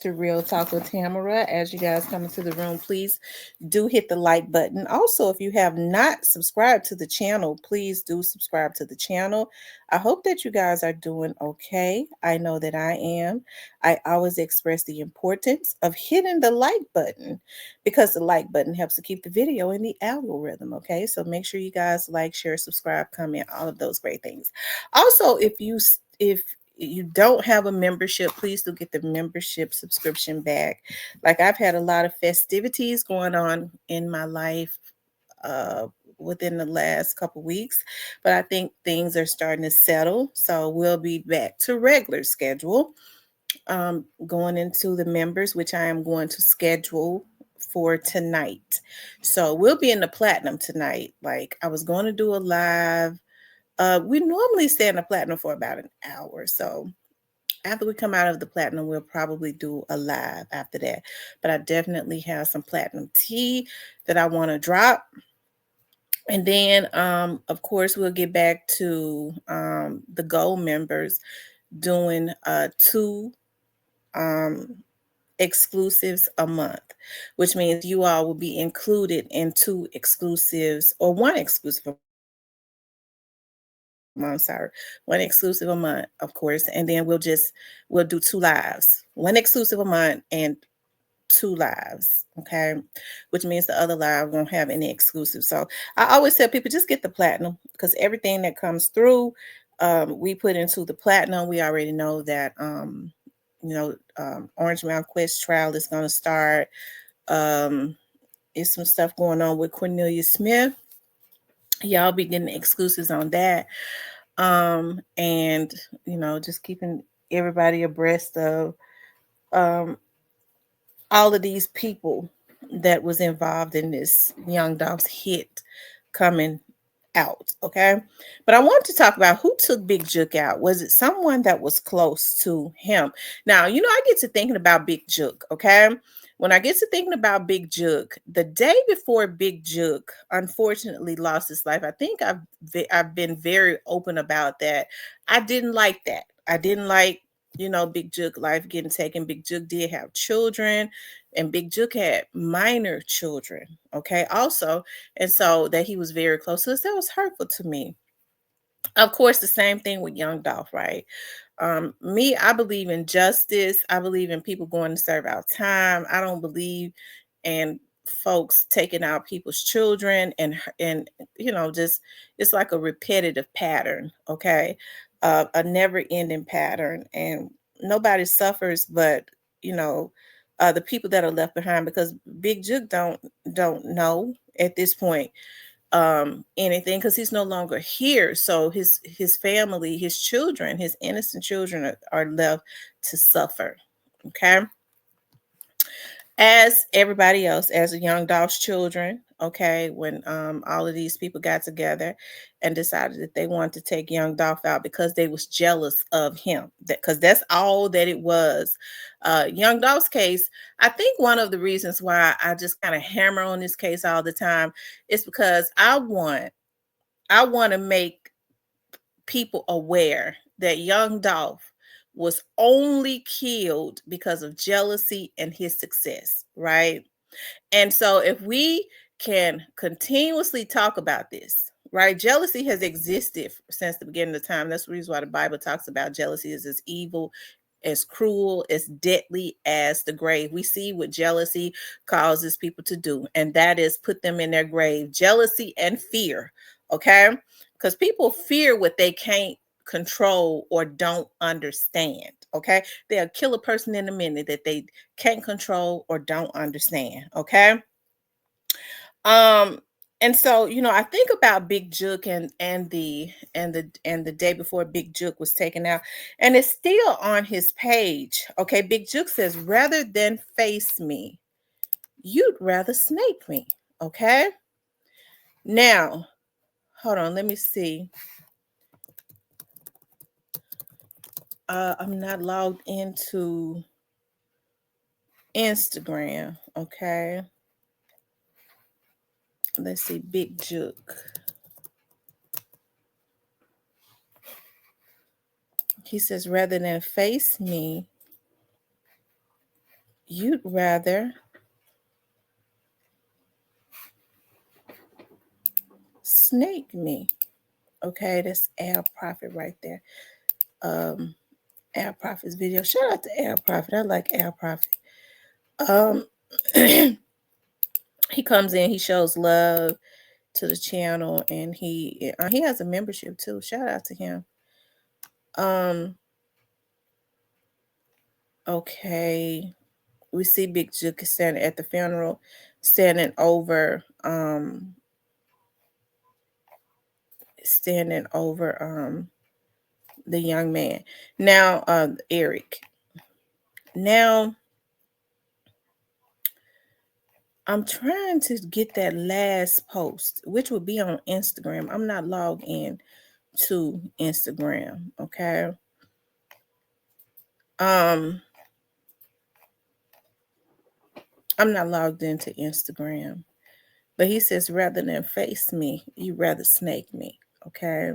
to Real Talk with Tamara. As you guys come into the room, please do hit the like button. Also, if you have not subscribed to the channel, please do subscribe to the channel. I hope that you guys are doing okay. I know that I am. I always express the importance of hitting the like button because the like button helps to keep the video in the algorithm. Okay, so make sure you guys like, share, subscribe, comment, all of those great things. Also, if you don't have a membership, please do get the membership subscription back. Like, I've had a lot of festivities going on in my life uh, within the last couple weeks, but I think things are starting to settle. So we'll be back to regular schedule, going into the members, which I am going to schedule for tonight. So we'll be in the platinum tonight. Like, I was going to do a live. We normally stay in the platinum for about an hour. So after we come out of the platinum, we'll probably do a live after that. But I definitely have some platinum tea that I want to drop. And then, of course, we'll get back to the gold members doing two exclusives a month, which means you all will be included in two exclusives or one exclusive a month. Sorry, one exclusive a month, of course, and then we'll do two lives, one exclusive a month and two lives, okay, which means the other live won't have any exclusive. So I always tell people just get the platinum because everything that comes through, we put into the platinum. We already know that Orange Mountain Quest trial is going to start. um it's some stuff going on with Cornelia Smith. Y'all be getting exclusives on that. And just keeping everybody abreast of um all of these people that was involved in this Young Dolph's hit coming out. Okay. But I want to talk about who took Big Jook out. Was it someone that was close to him? Now, I get to thinking about Big Jook. Okay. When I get to thinking about Big Jook, the day before Big Jook unfortunately lost his life, I think I've been very open about that. I didn't like that. I didn't like Big Jook life getting taken. Big Jook did have children, and Big Jook had minor children. Okay, also, and so that he was very close to us, that was hurtful to me. Of course, the same thing with Young Dolph, right? Me, I believe in justice. I believe in people going to serve out time. I don't believe in folks taking out people's children and just it's like a repetitive pattern, okay? A never-ending pattern, and nobody suffers but you know the people that are left behind, because Big Jook don't know at this point anything, because he's no longer here. So his family, his children, his innocent children are left to suffer. Okay, as everybody else, as a Young Dolph's children. Okay, when all of these people got together and decided that they wanted to take Young Dolph out because they was jealous of him, that because that's all that it was. Young Dolph's case, I think one of the reasons why I just kind of hammer on this case all the time is because I want to make people aware that Young Dolph was only killed because of jealousy and his success, right? And so if we can continuously talk about this, right? Jealousy has existed since the beginning of time. That's the reason why the Bible talks about jealousy is as evil, as cruel, as deadly as the grave. We see what jealousy causes people to do, and that is put them in their grave. Jealousy and fear, okay? Because people fear what they can't control or don't understand, okay? They'll kill a person in a minute that they can't control or don't understand, okay? Um, and so I think about Big Jook and the day before Big Jook was taken out, and it's still on his page. Okay, Big Jook says, rather than face me, you'd rather snake me. Okay, now hold on, let me see. I'm not logged into Instagram. Okay, let's see, Big Jook. He says, rather than face me, you'd rather snake me. Okay, that's Al Prophet right there. Al Prophet's video. Shout out to Al Prophet. I like Al Prophet. Um, he comes in, he shows love to the channel, and he has a membership too. Shout out to him. Okay, we see Big Jook standing at the funeral, standing over the young man. Now Eric. Now I'm trying to get that last post, which will be on Instagram. I'm not logged in to Instagram. Okay. I'm not logged into Instagram. But he says, rather than face me, you rather snake me. Okay.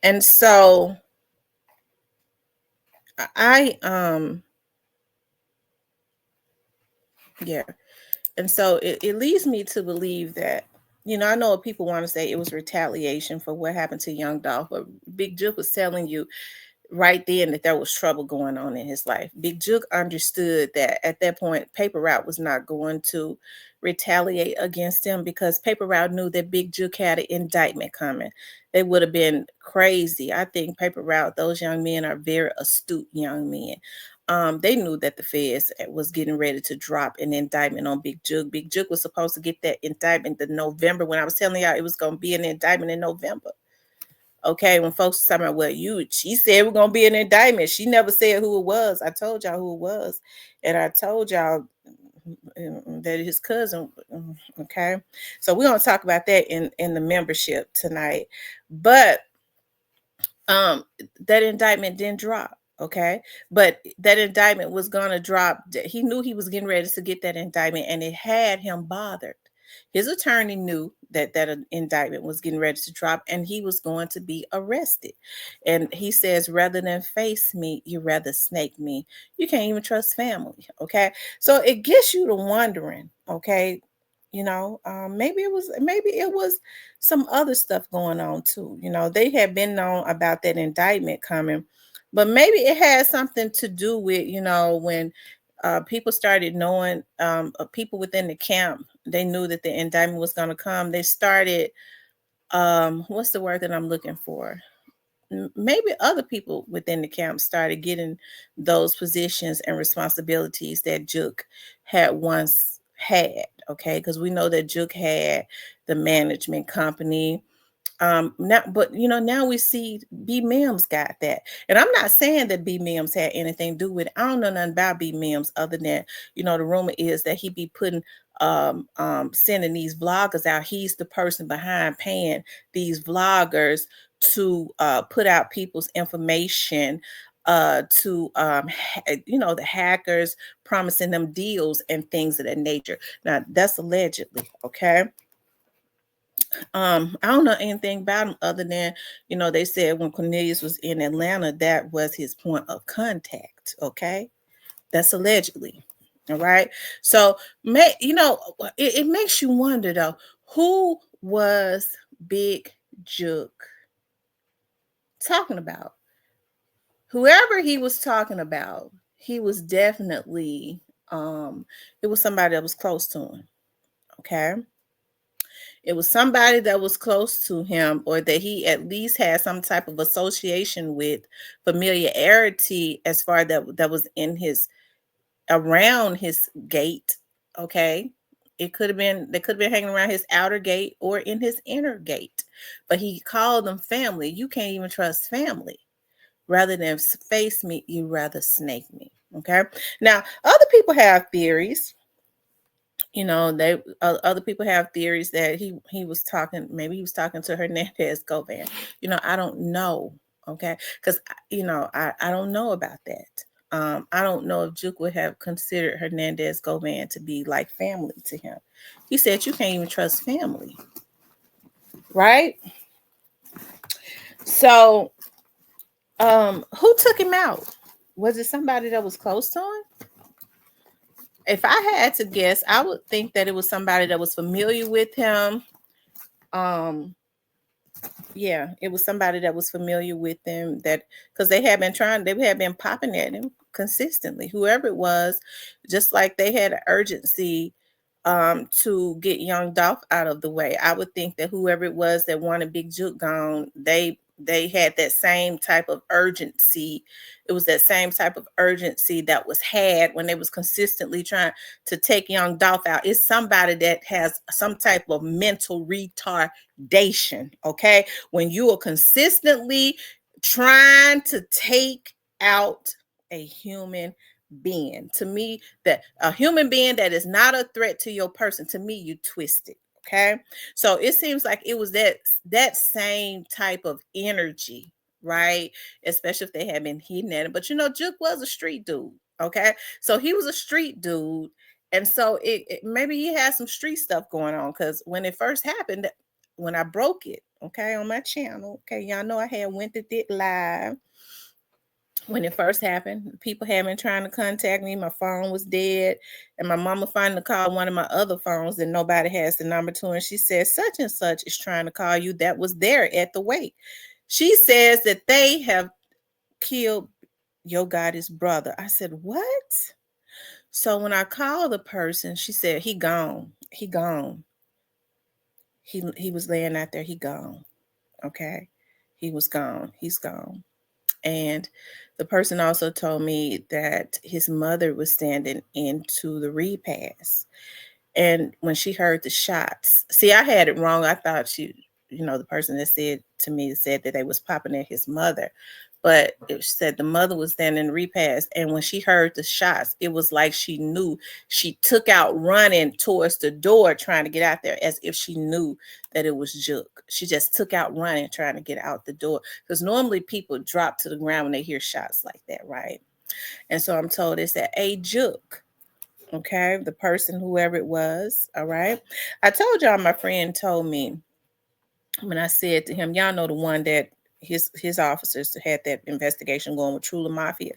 And so I yeah. And so it leads me to believe that, I know people want to say it was retaliation for what happened to Young Dolph, but Big Jook was telling you right then that there was trouble going on in his life. Big Jook understood that at that point, Paper Route was not going to retaliate against him because Paper Route knew that Big Jook had an indictment coming. They would have been crazy. I think Paper Route, those young men are very astute young men. They knew that the feds was getting ready to drop an indictment on Big Jook. Big Jook was supposed to get that indictment in November when I was telling y'all it was going to be an indictment in November. Okay, when folks talking about she said we're gonna be an indictment. She never said who it was. I told y'all who it was, and I told y'all that his cousin. Okay, so we're gonna talk about that in the membership tonight. But that indictment didn't drop. Okay, but that indictment was gonna drop. He knew he was getting ready to get that indictment, and it had him bothered. His attorney knew that an indictment was getting ready to drop and he was going to be arrested. And he says, rather than face me, you rather snake me. You can't even trust family. Okay. So it gets you to wondering, okay, maybe it was some other stuff going on too. They had been known about that indictment coming, but maybe it had something to do with, when people started knowing, people within the camp, they knew that the indictment was going to come. They started, what's the word that I'm looking for? Maybe other people within the camp started getting those positions and responsibilities that Jook had once had. Okay, because we know that Jook had the management company. Now we see B Mims got that. And I'm not saying that B Mims had anything to do with it. I don't know nothing about B Mims other than, the rumor is that he be putting sending these vloggers out. He's the person behind paying these vloggers to put out people's information, to the hackers, promising them deals and things of that nature. Now that's allegedly. Okay. I don't know anything about him other than, they said when Cornelius was in Atlanta, that was his point of contact. Okay. That's allegedly. All right. So, it makes you wonder though, who was Big Jook talking about? Whoever he was talking about, he was definitely, it was somebody that was close to him. Okay. It was somebody that was close to him or that he at least had some type of association with, familiarity as far that was in his around his gate. Okay. They could have been hanging around his outer gate or in his inner gate. But he called them family. You can't even trust family. Rather than face me, you rather snake me. Okay. Now, other people have theories. They other people have theories that he was talking, maybe he was talking to Hernandez Govan. I don't know. Okay. Because I don't know about that. I don't know if Jook would have considered Hernandez Govan to be like family to him. He said you can't even trust family. Right? So who took him out? Was it somebody that was close to him? If I had to guess, I would think that it was somebody that was familiar with him. Um, yeah, it was somebody that was familiar with them, that because they had been popping at him consistently, whoever it was, just like they had an urgency to get young Dolph out of the way. I would think that whoever it was that wanted Big Jook gone, they had that same type of urgency. It was that same type of urgency that was had when they was consistently trying to take young Dolph out. It's somebody that has some type of mental retardation. Okay, when you are consistently trying to take out a human being, to me, that a human being that is not a threat to your person, to me, you twist it. Okay, so it seems like it was that same type of energy, right? Especially if they had been hitting at him. But Jook was a street dude. Okay, so he was a street dude, and so maybe he had some street stuff going on, because when it first happened, when I broke it, okay, on my channel, okay, y'all know I had went to it live when it first happened. People had been trying to contact me. My phone was dead, and my mama finally called one of my other phones that nobody has the number to, and she said such and such is trying to call you, that was there at the wake. She says that they have killed your goddess brother. I said, what? So when I called the person, she said, he gone. He gone. He was laying out there. He gone. Okay. He was gone. He's gone. And the person also told me that his mother was standing into the repast. And when she heard the shots, see, I had it wrong. I thought the person that said to me said that they was popping at his mother. But it said the mother was standing in the repast. And when she heard the shots, it was like she knew. She took out running towards the door, trying to get out there, as if she knew that it was Jook. She just took out running, trying to get out the door. Because normally people drop to the ground when they hear shots like that, right? And so I'm told it's that a Jook. Okay, the person, whoever it was. All right. I told y'all my friend told me when I said to him, y'all know the one that his officers had that investigation going with Trula Mafia.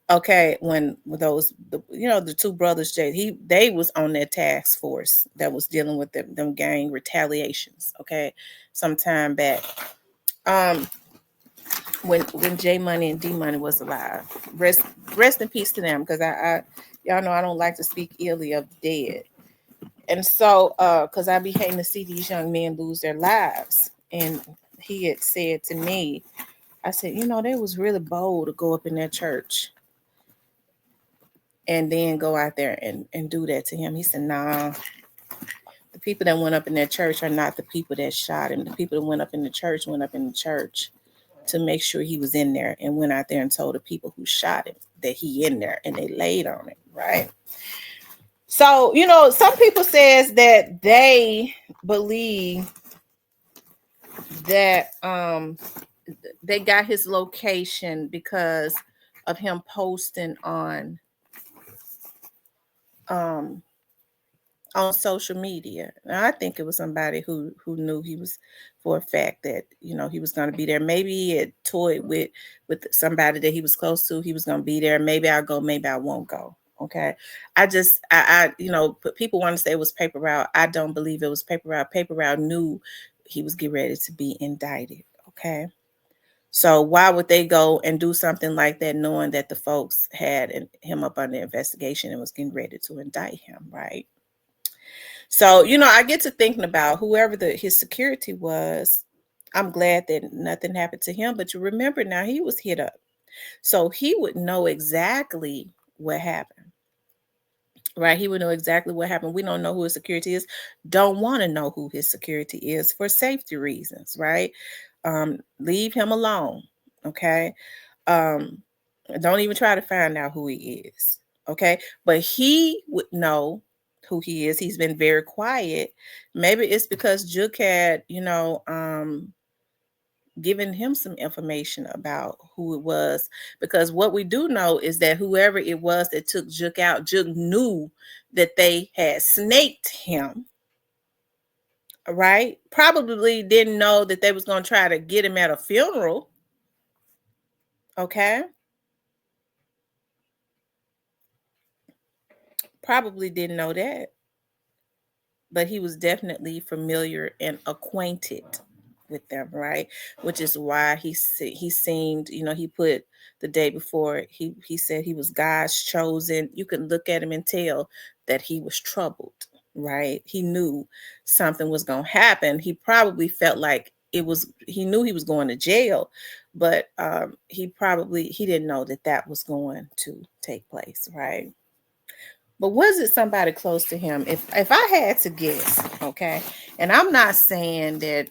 Okay, when the two brothers, they was on that task force that was dealing with them gang retaliations. Okay, some time back. Um, when J Money and D Money was alive, rest in peace to them, because I y'all know I don't like to speak illy of the dead. And so, because I be hating to see these young men lose their lives. And he had said to me, I said, they was really bold to go up in that church and then go out there and do that to him. He said, nah, the people that went up in that church are not the people that shot him. The people that went up in the church went up in the church to make sure he was in there, and went out there and told the people who shot him that he in there, and they laid on it, right? So, some people says that they believe that they got his location because of him posting um on social media. Now, I think it was somebody who knew he was, for a fact, that he was going to be there. Maybe he had toyed with somebody that he was close to. He was going to be there. Maybe I'll go. Maybe I won't go. Okay. But people want to say it was paper route. I don't believe it was paper route. Paper route knew he was getting ready to be indicted. Okay. So why would they go and do something like that, knowing that the folks had him up under investigation and was getting ready to indict him, right? So, I get to thinking about whoever his security was. I'm glad that nothing happened to him, but you remember now he was hit up. So he would know exactly what happened. Right? He would know exactly what happened. We don't know who his security is. Don't want to know who his security is for safety reasons, right? Leave him alone. Okay. Um, don't even try to find out who he is. Okay. But he would know who he is. He's been very quiet. Maybe it's because Jook had, given him some information about who it was. Because what we do know is that whoever it was that took Jook out, Jook knew that they had snaked him. Right? Probably didn't know that they was going to try to get him at a funeral. Okay. probably didn't know that, but he was definitely familiar and acquainted with them, right? Which is why he seemed, he put the day before, he said he was God's chosen. You can look at him and tell that he was troubled, right? He knew something was going to happen. He probably felt like he knew he was going to jail, but he didn't know that that was going to take place, right? But was it somebody close to him? If I had to guess, okay, and I'm not saying that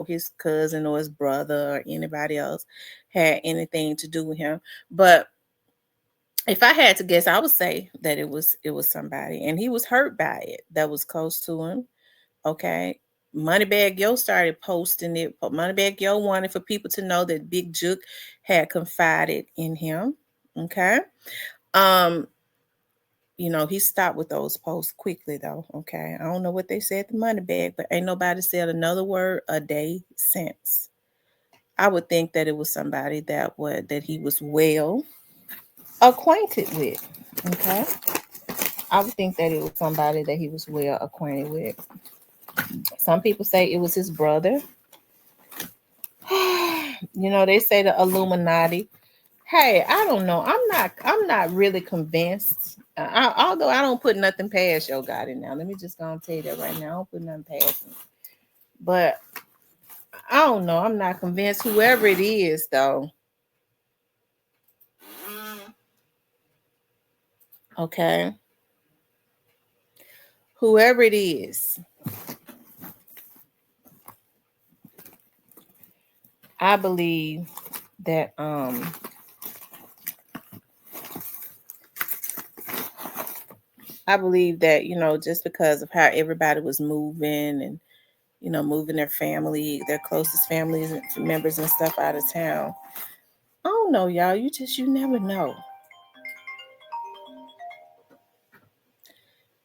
his cousin or his brother or anybody else had anything to do with him, but if I had to guess, I would say that it was somebody, and he was hurt by it that was close to him. Okay. Moneybag Yo started posting it. But Moneybag Yo wanted for people to know that Big Jook had confided in him. Okay. Um, he stopped with those posts quickly though. Okay. I don't know what they said to Moneybag, but ain't nobody said another word a day since. I would think that it was somebody that he was well acquainted with. Okay. I would think that it was somebody that he was well acquainted with. Some people say it was his brother. They say the Illuminati. Hey, I don't know. I'm not really convinced. Although I don't put nothing past your God in now. Let me just go and tell you that right now. I don't put nothing past him. But I don't know. I'm not convinced. Whoever it is, though. Okay. Whoever it is, I believe that just because of how everybody was moving and moving their family, their closest families and members and stuff out of town. I don't know, y'all. You never know.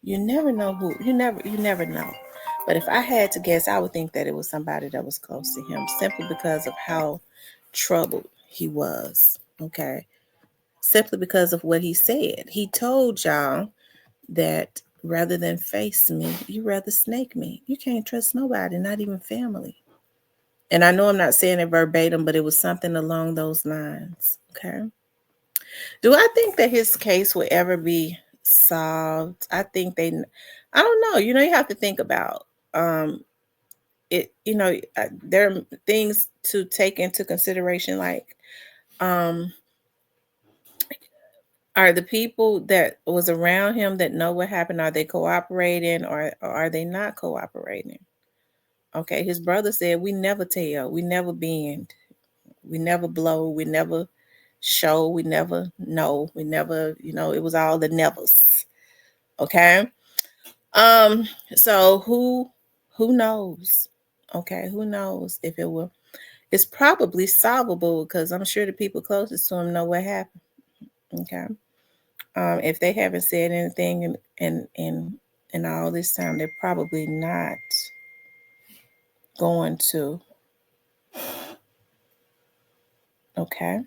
You never know. But if I had to guess, I would think that it was somebody that was close to him simply because of how troubled he was. Okay. Simply because of what he said. He told y'all that rather than face me, you rather snake me. You can't trust nobody, not even family. And I know I'm not saying it verbatim, but it was something along those lines. Okay. Do I think that his case will ever be solved? I don't know. You have to think about it. There are things to take into consideration, like, um, are the people that was around him that know what happened, are they cooperating or are they not cooperating? Okay, his brother said, we never tell, we never bend, we never blow, we never show, we never know, we never, it was all the nevers. Okay. Um, so who knows? Okay, who knows if it will it's probably solvable because I'm sure the people closest to him know what happened. Okay. If they haven't said anything in all this time, they're probably not going to. Okay.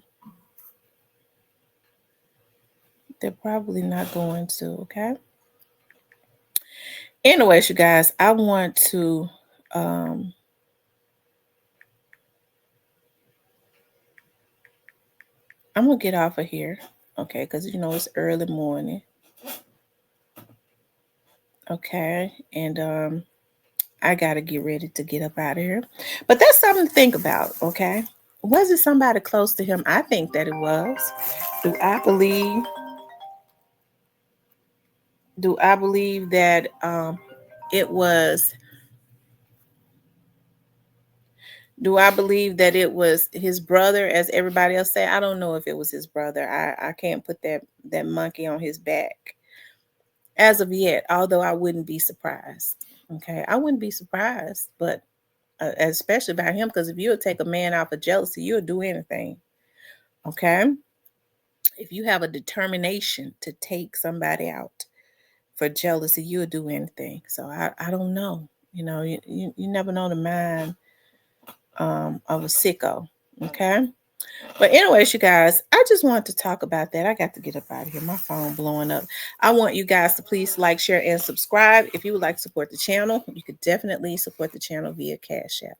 They're probably not going to. Okay. Anyways, you guys, I want to I'm gonna get off of here. Okay, because it's early morning. Okay. And I gotta get ready to get up out of here. But that's something to think about, okay? Was it somebody close to him? I think that it was. Do I believe that it was do I believe that it was his brother, as everybody else say? I don't know if it was his brother. I can't put that monkey on his back as of yet, although I wouldn't be surprised. Okay, I wouldn't be surprised, but especially about him, because if you'll take a man out for jealousy, you'll do anything. Okay, if you have a determination to take somebody out for jealousy, you'll do anything. So I don't know. You never know the mind of a sicko. Okay. But anyways, you guys, I just wanted to talk about that. I got to get up out of here. My phone blowing up. I want you guys to please like, share, and subscribe. If you would like to support the channel, you could definitely support the channel via Cash App.